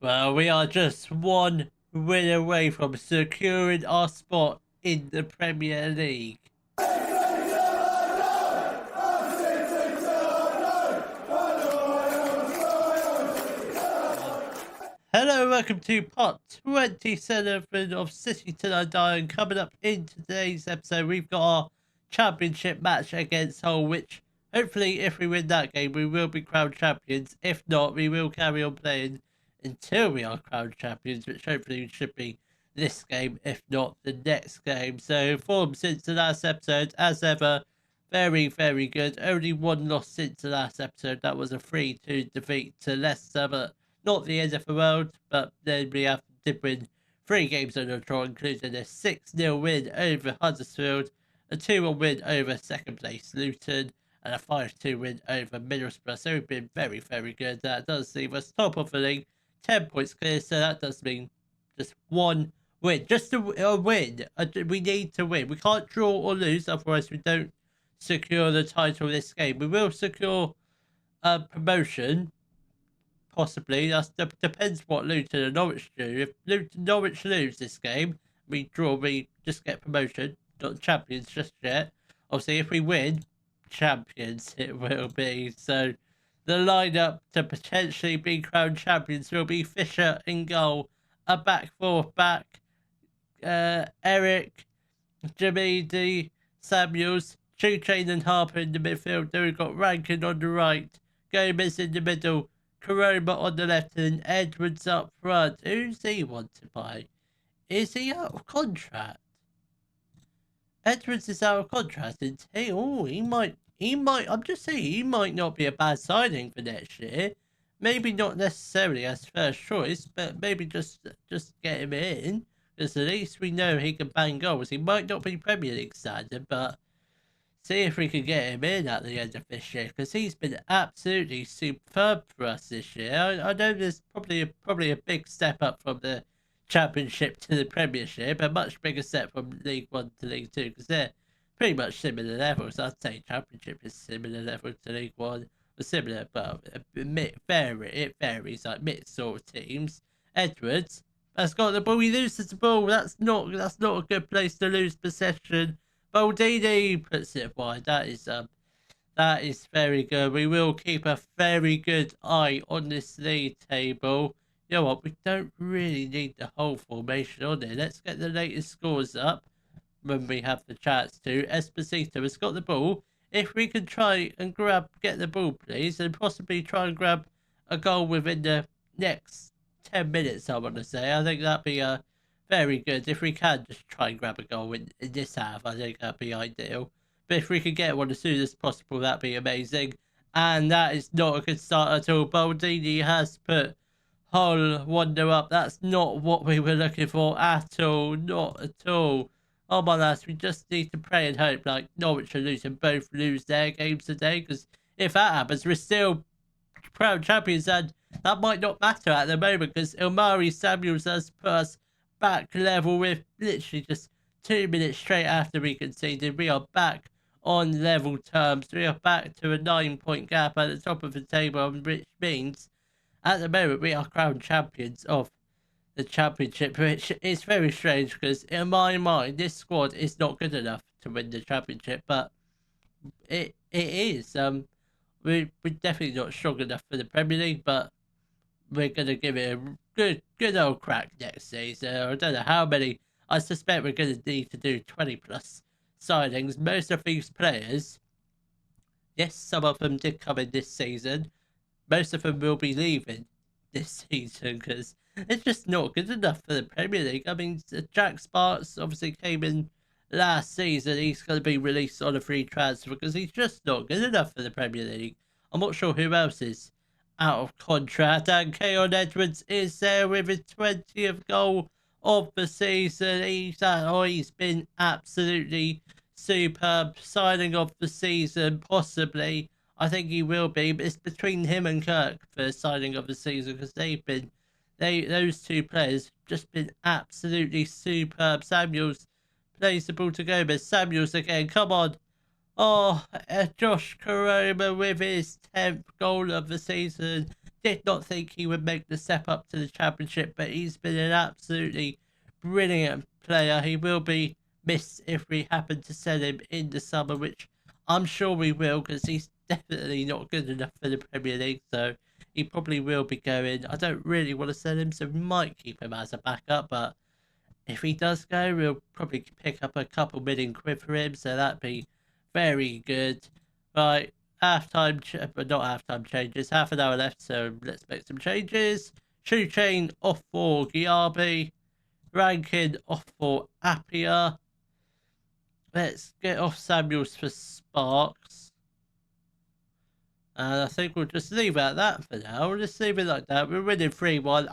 Well, we are just one win away from securing our spot in the Premier League. Hello, welcome to part 27 of City Till I Die. And coming up in today's episode, we've got our championship match against Hull, which hopefully, if we win that game, we will be crowned champions. If not, we will carry on playing until we are crowned champions, which hopefully should be this game, if not the next game. So, form since the last episode, as ever, very, very good. Only one loss since the last episode. That was a 3-2 defeat to Leicester, but not the end of the world. But then we did win 3 games on the draw, including a 6-0 win over Huddersfield, a 2-1 win over second place Luton, and a 5-2 win over Middlesbrough. So we've been very, very good. That does leave us top of the league, 10 points clear. So that does mean just one win. Just a win. We need to win. We can't draw or lose, otherwise we don't secure the title this game. We will secure a promotion, possibly. That depends what Luton and Norwich do. If Norwich lose this game, we draw, we just get promotion, not champions just yet. Obviously, if we win, champions it will be. So the lineup to potentially be crowned champions will be Fisher in goal, a back four back, Eric, Jamidi, Samuels, Chain and Harper in the midfield. Then we've got Rankin on the right, Gomez in the middle, Koroma on the left, and Edwards up front. Who's he wanted by? Is he out of contract? Edwards is out of contract, and he might. I'm just saying, he might not be a bad signing for next year. Maybe not necessarily as first choice, but maybe just get him in, because at least we know he can bang goals. He might not be Premier League standard, but see if we can get him in at the end of this year, because he's been absolutely superb for us this year. I know there's probably a big step up from the Championship to the Premiership, a much bigger step from League One to League Two, because they're pretty much similar levels. I'd say Championship is similar level to League One, or similar, but it varies, like mixed sort of teams. Edwards has got the ball. He loses the ball. That's not a good place to lose possession. Baldini puts it wide. That is very good. We will keep a very good eye on this league table. You know what? We don't really need the whole formation on there. Let's get the latest scores up when we have the chance to. Esposito has got the ball. If we can try and get the ball, please, and possibly try and grab a goal within the next 10 minutes, I want to say. I think that'd be very good. If we can just try and grab a goal in this half, I think that'd be ideal. But if we could get one as soon as possible, that'd be amazing. And that is not a good start at all. Baldini has put Hull 1-0 up. That's not what we were looking for at all. Not at all. Oh my lads, we just need to pray and hope like Norwich and Luton both lose their games today, because if that happens, we're still proud champions, and that might not matter at the moment, because Ilmari Samuels has put us back level with literally just 2 minutes straight after we conceded. We are back on level terms. We are back to a 9-point gap at the top of the table, which means at the moment we are crowned champions of the championship, which is very strange, because in my mind this squad is not good enough to win the championship, but it is. We're definitely not strong enough for the Premier League, but we're gonna give it a good old crack next season. I don't know how many. I suspect we're gonna need to do 20 plus signings. Most of these players, yes, some of them did come in this season. Most of them will be leaving this season, because it's just not good enough for the Premier League. I mean, Jack Sparks obviously came in last season. He's going to be released on a free transfer because he's just not good enough for the Premier League. I'm not sure who else is out of contract. And Keon Edwards is there with his 20th goal of the season. He's been absolutely superb. Signing of the season, possibly. I think he will be, but it's between him and Kirk for signing of the season, because those two players just been absolutely superb. Samuels plays the ball to Gomez. Samuels again, come on. Oh, Josh Koroma with his 10th goal of the season. did not think he would make the step up to the Championship, but he's been an absolutely brilliant player. He will be missed if we happen to sell him in the summer, which I'm sure we will, because he's definitely not good enough for the Premier League, so he probably will be going. I don't really want to sell him, so we might keep him as a backup, but if he does go, we'll probably pick up a couple million quid for him, so that'd be very good. Right, but not half-time changes, half an hour left, so let's make some changes. Shoe chain off for Giarbi, Rankin off for Appiah. Let's get off Samuels for Sparks. And I think we'll just leave it at that for now. We'll just leave it like that. We're winning 3-1.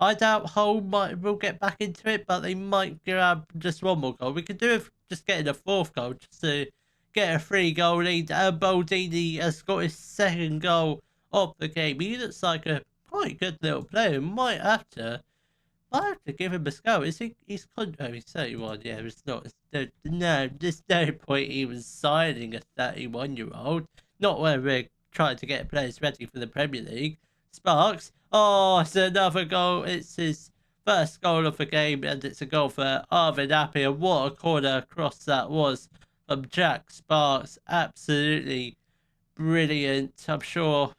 I doubt Hull will get back into it, but they might grab just one more goal. We could do it just getting a fourth goal, just to get a 3-goal lead. And Boldini has got his second goal of the game. He looks like a quite good little player. Might have to give him a go. He's 31. Yeah, it's not. There's no point even signing a 31-year-old. Not when we're trying to get players ready for the Premier League. Sparks. Oh, it's another goal. It's his first goal of the game, and it's a goal for Arvin Appiah. What a corner cross that was from Jack Sparks. Absolutely brilliant. I'm sure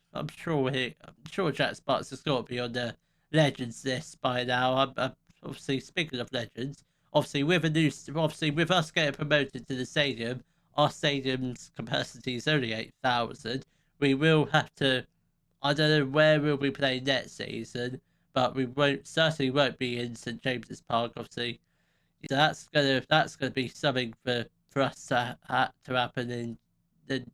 Jack Sparks has got to be on the legends list by now. I'm obviously, speaking of legends, obviously with us getting promoted to the stadium, our stadium's capacity is only 8,000. We will have to. I don't know where we'll be playing next season, but we certainly won't be in St James's Park. Obviously, so that's gonna be something for us to happen in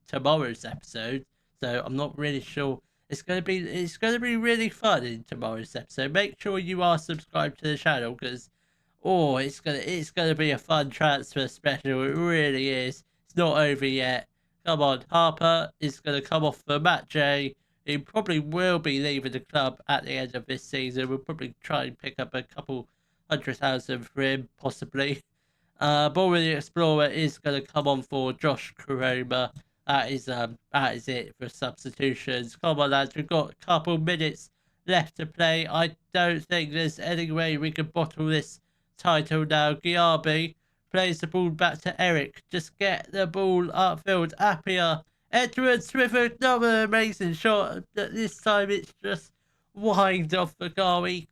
tomorrow's episode. So I'm not really sure. It's gonna be really fun in tomorrow's episode. Make sure you are subscribed to the channel, because it's gonna be a fun transfer special. It really is. It's not over yet. Come on, Harper is gonna come off for Matt J. He probably will be leaving the club at the end of this season. We'll probably try and pick up a couple 100,000 for him, possibly. Ball the Explorer is going to come on for Josh Koroma. That is it for substitutions. Come on, lads, we've got a couple minutes left to play. I don't think there's any way we can bottle this title now. Giarbi plays the ball back to Eric. Just get the ball upfield. Appiah. Edwards with another amazing shot. This time it's just wide off the goal. He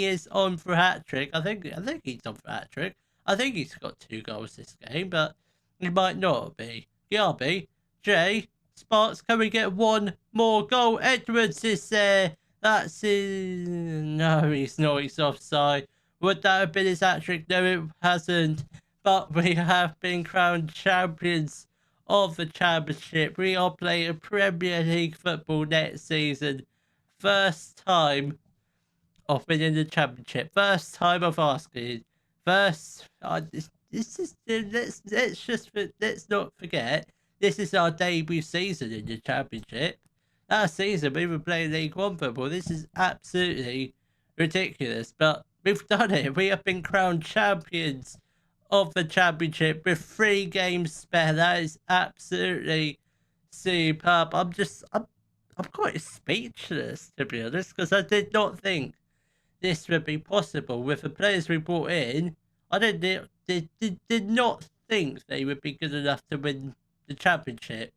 is on for a hat-trick. I think he's on for a hat-trick. I think he's got 2 goals this game, but he might not be. Giarbi, Jay, Sparks, can we get one more goal? Edwards is there. That's his... No, he's not. He's offside. Would that have been his hat-trick? No, it hasn't. But we have been crowned champions of the Championship. We are playing Premier League football next season. First time of winning the Championship. First time of asking. Let's not forget, this is our debut season in the Championship. Last season we were playing League One football. This is absolutely ridiculous, but we've done it. We have been crowned champions of the Championship with 3 games spare. That is absolutely superb. I'm quite speechless, to be honest, because I did not think this would be possible with the players we brought in. I did not think they would be good enough to win the Championship.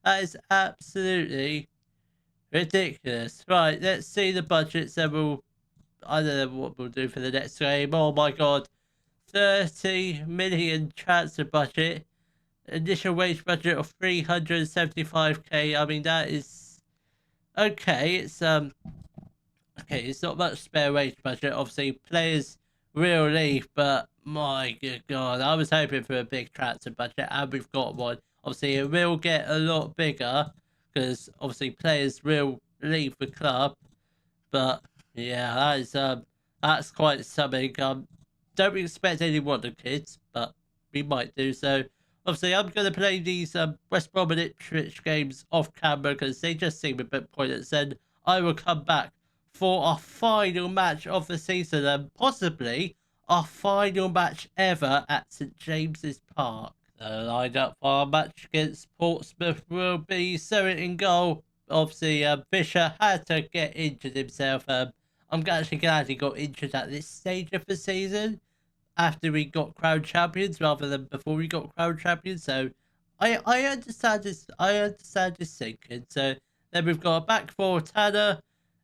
That is absolutely ridiculous. Right, let's see the budgets, and I don't know what we'll do for the next game. Oh my god. 30 million transfer budget, initial wage budget of 375k. I mean, that is okay. It's not much spare wage budget. Obviously, players will leave, but my good god, I was hoping for a big transfer budget, and we've got one. Obviously, it will get a lot bigger because obviously players will leave the club. But yeah, that's quite something. Don't expect any Wonder Kids, but we might do so. Obviously, I'm going to play these West Bromwich games off camera because they just seem a bit pointless. And I will come back for our final match of the season, and possibly our final match ever at St James's Park. The lineup for our match against Portsmouth will be Surrett in goal, obviously Fisher had to get injured himself. I'm actually glad he got injured at this stage of the season after we got crowned champions rather than before we got crowned champions. So I understand this. I understand his thinking. So then we've got a back four: Tanner,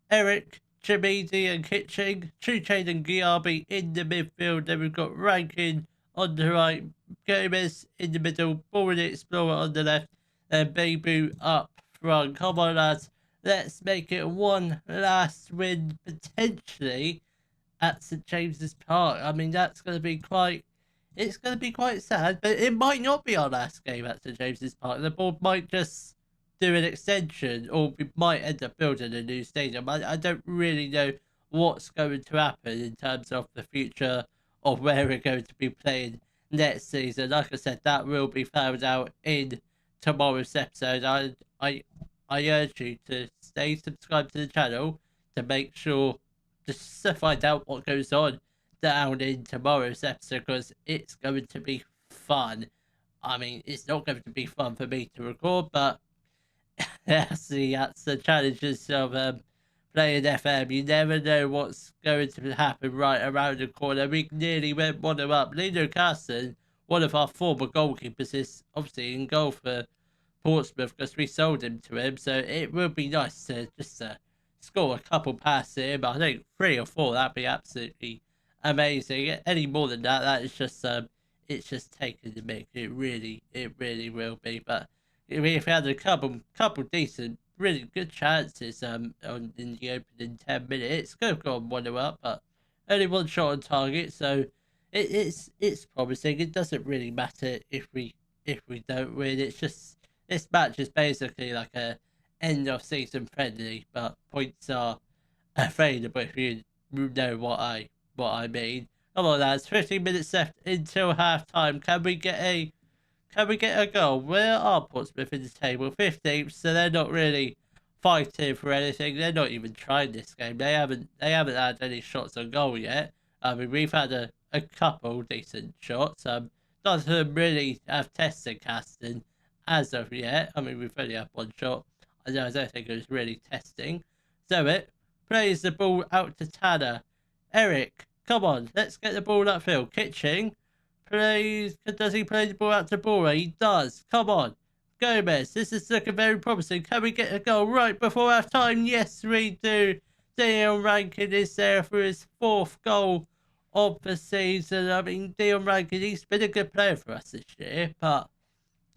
Eric, Chimidi, and Kitching, Chuchain and Giabi in the midfield. Then we've got Rankin on the right, Gomez in the middle, Boring Explorer on the left, and Babu up front. Come on, lads. Let's make it one last win, potentially, at St James's Park. I mean, that's going to be quite... It's going to be quite sad, but it might not be our last game at St James's Park. The board might just do an extension, or we might end up building a new stadium. I don't really know what's going to happen in terms of the future of where we're going to be playing next season. Like I said, that will be found out in tomorrow's episode. I urge you to stay subscribed to the channel to make sure just to find out what goes on down in tomorrow's episode, because it's going to be fun. I mean, it's not going to be fun for me to record, but that's the challenges of playing FM. You never know what's going to happen right around the corner. We nearly went 1-0 up. Lino Carson, one of our former goalkeepers, is obviously in goal for Portsmouth because we sold him to him. So it would be nice to just score a couple past him. I think 3 or 4, that'd be absolutely amazing. Any more than that, that is just it's just taking the mick. It really will be. But we've had a couple decent, really good chances in the opening 10 minutes. Could have gone 1-0 up, but only one shot on target. So it's promising. It doesn't really matter if we don't win. It's just this match is basically like a end of season friendly, but points are available if you know what I mean. Come on, lads. 15 minutes left until half time. Can we get a goal? Where are Portsmouth in the table? 15th, so they're not really fighting for anything. They're not even trying this game. They haven't had any shots on goal yet. I mean, we've had a couple decent shots. None of them really have tested casting as of yet. I mean, we've only had one shot. I don't think it was really testing. So it plays the ball out to Tanner. Eric, come on, let's get the ball upfield. Kitching does he play the ball out to Bora? He does. Come on. Gomez, this is looking very promising. Can we get a goal right before half time? Yes, we do. Dion Rankin is there for his 4th goal of the season. I mean, Dion Rankin, he's been a good player for us this year, but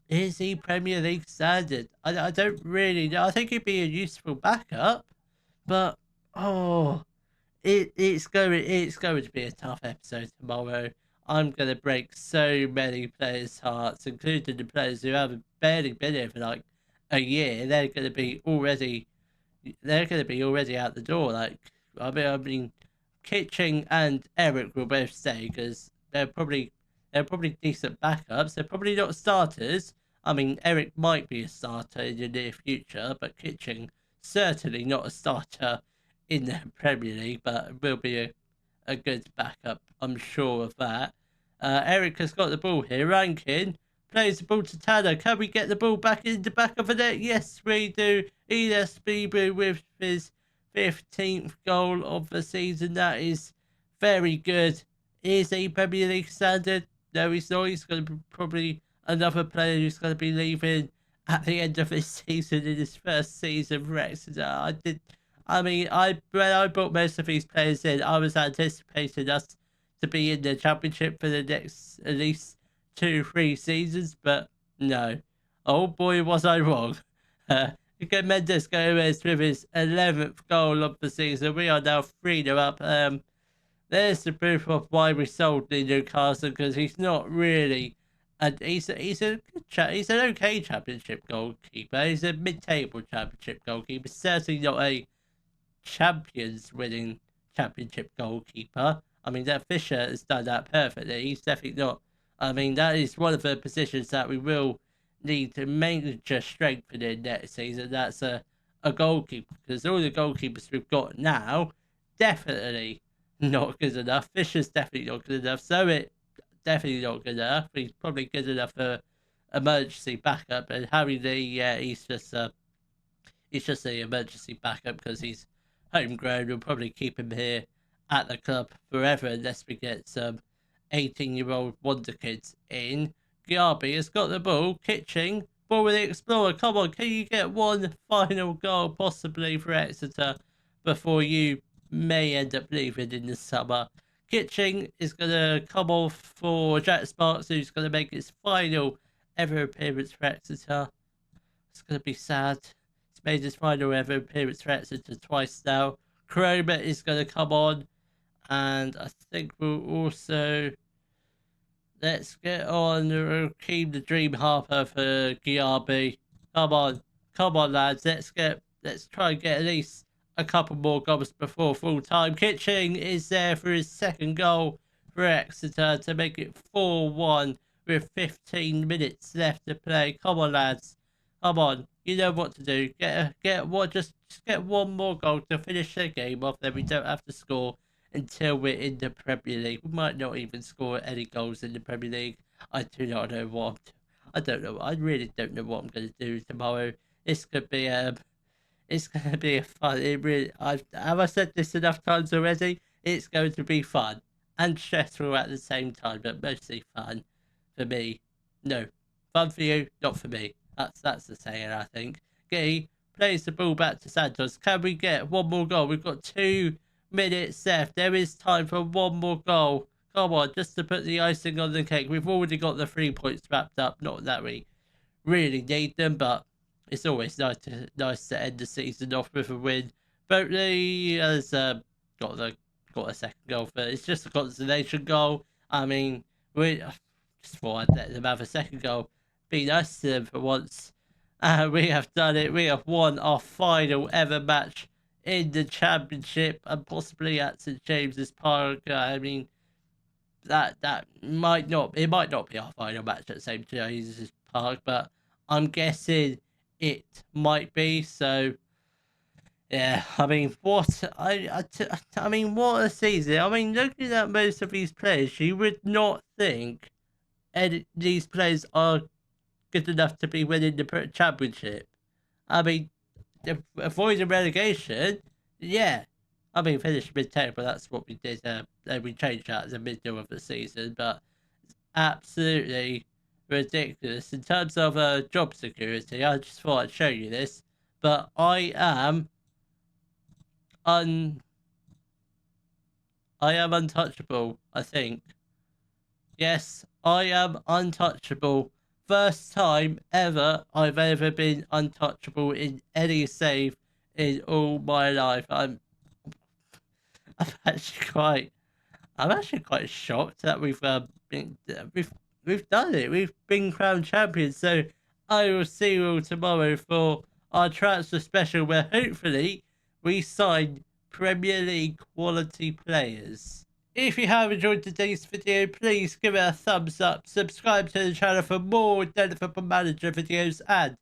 is he Premier League standard? I don't really know. I think he'd be a useful backup, but it's going to be a tough episode tomorrow. I'm going to break so many players' hearts, including the players who haven't barely been here for like a year. They're going to be already out the door. Like I mean, Kitching and Eric will both stay because they're probably decent backups. They're probably not starters. I mean, Eric might be a starter in the near future, but Kitching certainly not a starter in the Premier League, but will be a good backup. I'm sure of that. Eric has got the ball here. Rankin plays the ball to Tanner. Can we get the ball back in the back of the net? Yes, we do. Enes Bibu with his 15th goal of the season. That is very good. Is he Premier League standard? No, he's not. He's going to be probably another player who's going to be leaving at the end of this season in his first season for Exeter. When I brought most of these players in, I was anticipating us to be in the championship for the next at least 2-3 seasons, but no. Oh boy, was I wrong. Mendes Gomez with his 11th goal of the season. We are now 3-0 up. There's the proof of why we sold Newcastle, because he's not really, and he's an okay championship goalkeeper. He's a mid-table championship goalkeeper. Certainly not a Champions winning championship goalkeeper. I mean, that Fisher has done that perfectly. He's definitely not. I mean, that is one of the positions that we will need to major strengthen in next season. That's a goalkeeper, because all the goalkeepers we've got now definitely not good enough. Fisher's definitely not good enough. So it definitely not good enough. He's probably good enough for emergency backup. And Harry Lee, yeah, he's He's just the emergency backup because he's homegrown. We'll probably keep him here at the club forever unless we get some 18-year-old wonder kids in. Giarbi has got the ball. Kitching. Ball with the Explorer. Come on, can you get one final goal possibly for Exeter before you may end up leaving in the summer? Kitching is going to come off for Jack Sparks, who's going to make his final ever appearance for Exeter. It's going to be sad. He's made his final ever appearance for Exeter twice now. Chroma is going to come on. And I think we'll also... Let's get on Raheem the Dream Harper for Giarbi. Come on, lads. Let's try and get at least a couple more goals before full time. Kitching is there for his second goal for Exeter to make it 4-1 with 15 minutes left to play. Come on, lads. Come on. You know what to do. Just get one more goal to finish the game off. Then we don't have to score until we're in the Premier League. We might not even score any goals in the Premier League. I do not know what I don't know. I really don't know what I'm going to do tomorrow. It's going to be a fun. Have I said this enough times already? It's going to be fun and stressful at the same time, but mostly fun for me. No, fun for you, not for me. That's the saying, I think. Gee plays the ball back to Santos. Can we get one more goal? We've got 2 minutes left. There is time for one more goal. Come on, just to put the icing on the cake. We've already got the 3 points wrapped up. Not that we really need them, but it's always nice to end the season off with a win. Boatley has got a second goal for it's just a consolation goal. I mean, we just thought I'd let them have a second goal. Be nice to them for once. We have done it. We have won our final ever match in the Championship and possibly at St James's Park. I mean, that might not be our final match at St James's Park, but I'm guessing it might be. So yeah, I mean, what what a season. I mean, looking at most of these players, you would not think these players are good enough to be winning the Championship. I mean, avoiding relegation, yeah. I mean, finish mid-table, that's what we did. We changed that at the middle of the season, but it's absolutely ridiculous. In terms of job security, I just thought I'd show you this, but I am untouchable, I think. Yes, I am untouchable. First time ever I've ever been untouchable in any save in all my life. I'm actually quite shocked that we've done it. We've been crowned champions. So I will see you all tomorrow for our transfer special, where hopefully we sign Premier League quality players. If you have enjoyed today's video, please give it a thumbs up, subscribe to the channel for more Daily Football Manager videos, and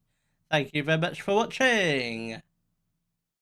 thank you very much for watching.